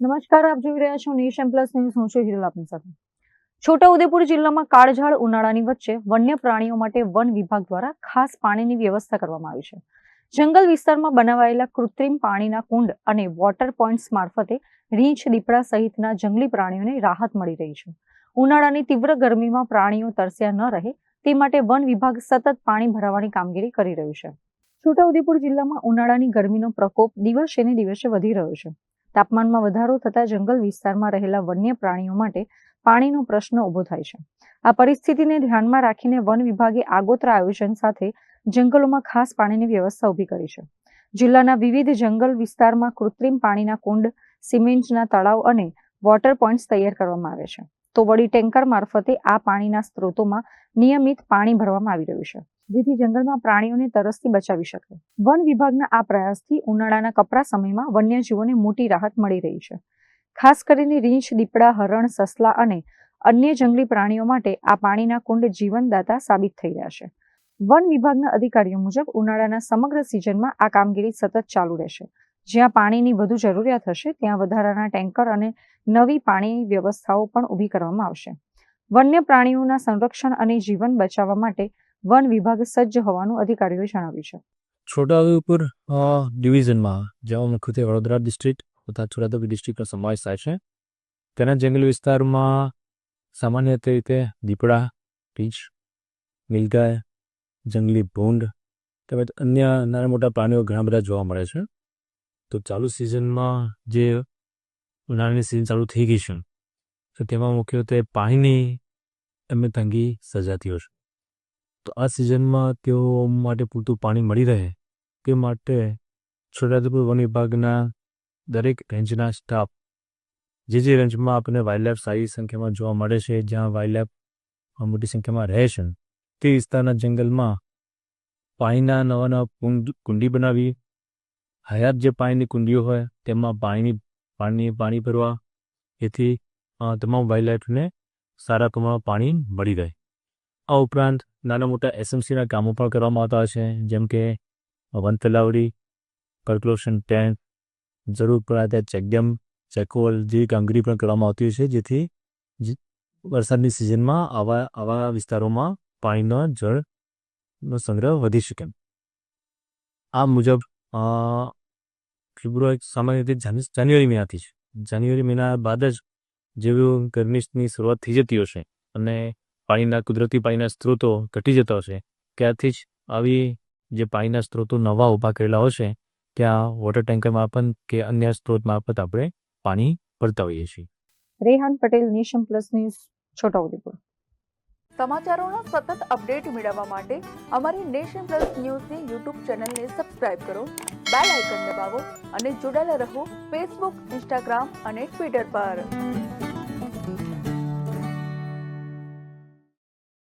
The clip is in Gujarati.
નમસ્કાર, આપ જોઈ રહ્યા છો નેશન પ્લસ ન્યૂઝ. હું છું હિરલ આપની સાથે. છોટાઉદેપુર જિલ્લામાં કાળઝાળ ઉનાળાની વચ્ચે વન્ય પ્રાણીઓ માટે વન વિભાગ દ્વારા ખાસ પાણીની વ્યવસ્થા કરવામાં આવી છે. જંગલ વિસ્તારમાં બનાવાયેલા કૃત્રિમ પાણીના કુંડ અને વોટર પોઈન્ટ્સ મારફતે રીંછ, દીપડા સહિતના જંગલી પ્રાણીઓને રાહત મળી રહી છે. ઉનાળાની તીવ્ર ગરમીમાં પ્રાણીઓ તરસ્યા ન રહે તે માટે વન વિભાગ સતત પાણી ભરાવવાની કામગીરી કરી રહ્યું છે. છોટાઉદેપુર જિલ્લામાં ઉનાળાની ગરમીનો પ્રકોપ દિવસે ને દિવસે વધી રહ્યો છે. તાપમાનમાં વધારો થતા જંગલ વિસ્તારમાં રહેલા વન્ય પ્રાણીઓ માટે પાણીનો પ્રશ્ન ઊભો થાય છે. આ પરિસ્થિતિને ધ્યાનમાં રાખીને વન વિભાગે આગોતરા આયોજન સાથે જંગલોમાં ખાસ પાણીની વ્યવસ્થા ઊભી કરી છે. જિલ્લાના વિવિધ જંગલ વિસ્તારમાં કૃત્રિમ પાણીના કુંડ, સિમેન્ટના તળાવ અને વોટર પોઈન્ટ્સ તૈયાર કરવામાં આવે છે. તો વળી ટેન્કર મારફતે આ પાણીના સ્ત્રોતોમાં નિયમિત પાણી ભરવામાં આવી રહ્યું છે, જેથી જંગલમાં પ્રાણીઓને તરસથી બચાવી શકે. વન વિભાગના આ પ્રયાસથી ઉનાળાના કપરા સમયમાં વન્યજીવોને મોટી રાહત મળી રહી છે. ખાસ કરીને રીંછ, દીપડા, હરણ, સસલા અને અન્ય જંગલી પ્રાણીઓ માટે આ પાણીના કુંડ જીવનદાતા સાબિત થઈ રહ્યા છે. વન વિભાગના અધિકારીઓ મુજબ ઉનાળાના સમગ્ર સિઝનમાં આ કામગીરી સતત ચાલુ રહેશે. જ્યાં પાણીની વધુ જરૂરિયાત હશે ત્યાં વધારાના ટેન્કર અને નવી પાણીની વ્યવસ્થાઓ પણ ઊભી કરવામાં આવશે. વન્ય પ્રાણીઓના સંરક્ષણ અને જીવન બચાવવા માટે વન વિભાગ સજ્જ હોવાનું અધિકારીઓએ જણાવ્યું છે. છોટાઉદેપુર ડિવિઝનમાં જેમાં મુખ્યત્વે વડોદરા ડિસ્ટ્રિક્ટ તથા છોટાઉદેપુર ડિસ્ટ્રિક્ટનો સમાવેશ થાય છે. તેના જંગલ વિસ્તારમાં સામાન્ય રીતે દીપડા, રીંછ, નીલગાય, જંગલી ભૂંડ તેમજ અન્ય નાના મોટા પ્રાણીઓ ઘણા બધા જોવા મળે છે. તો ચાલુ સિઝનમાં જે ઉનાળાની સિઝન ચાલુ થઈ ગઈ છે તો તેમાં મુખ્યત્વે પાણીની એમને તંગી સર્જાતી હોય છે. તો આ સિઝનમાં તેઓ માટે પૂરતું પાણી મળી રહે તે માટે છોટાઉદેપુર વન વિભાગના દરેક રેન્જના સ્ટાફ જે રેન્જમાં આપણને વાઇલ્ડલાઇફ સારી સંખ્યામાં જોવા મળે છે, જ્યાં વાઇલ્ડલાઇફ મોટી સંખ્યામાં રહે છે, તે વિસ્તારના જંગલમાં પાણીના નવા કુંડી બનાવી, હયાત જે પાણીની કુંડીઓ હોય તેમાં પાણી ભરવા, જેથી તમામ વાઇલ્ડલાઇફને સારા પ્રમાણમાં પાણી મળી રહે. આ ઉપરાંત નાના મોટા એસએમસીના કામો પણ કરવામાં આવતા હોય છે, જેમ કે વન તલાવડી, કલ્ટિવેશન ટેન્ક, જરૂર પડે ત્યાં ચેકડેમ, ચેકહોલ જેવી કામગીરી પણ કરવામાં આવતી હોય છે, જેથી વરસાદની સિઝનમાં આવા વિસ્તારોમાં પાણીનો જળનો સંગ્રહ વધી શકે. આ મુજબ ફેબ્રુઆરી સામાન્ય રીતે જાન્યુઆરી મહિનાથી છે. જાન્યુઆરી મહિના બાદ જ જેવું ગરમીની શરૂઆત થઈ જતી હશે અને કુદરતી પાણીના સ્ત્રોતો ઘટી જતા હશે, ત્યારથી જ આવી જે પાણીના સ્ત્રોતો નવા ઊભા કરેલા હશે ત્યાં વોટર ટેન્કર મારફત કે અન્ય સ્ત્રોત મારફત આપણે પાણી ભરતા હોઈએ છીએ. Rehan Patel, nation plus news, Chhota Udaipur. સમાચારોના સતત અપડેટ મેળવવા માટે અમારી નેશન પ્લસ ન્યૂઝની યુટ્યુબ ચેનલને સબસ્ક્રાઇબ કરો, બેલ આઇકન દબાવો અને જોડાયેલા રહો ફેસબુક, ઇન્સ્ટાગ્રામ અને ટ્વિટર પર.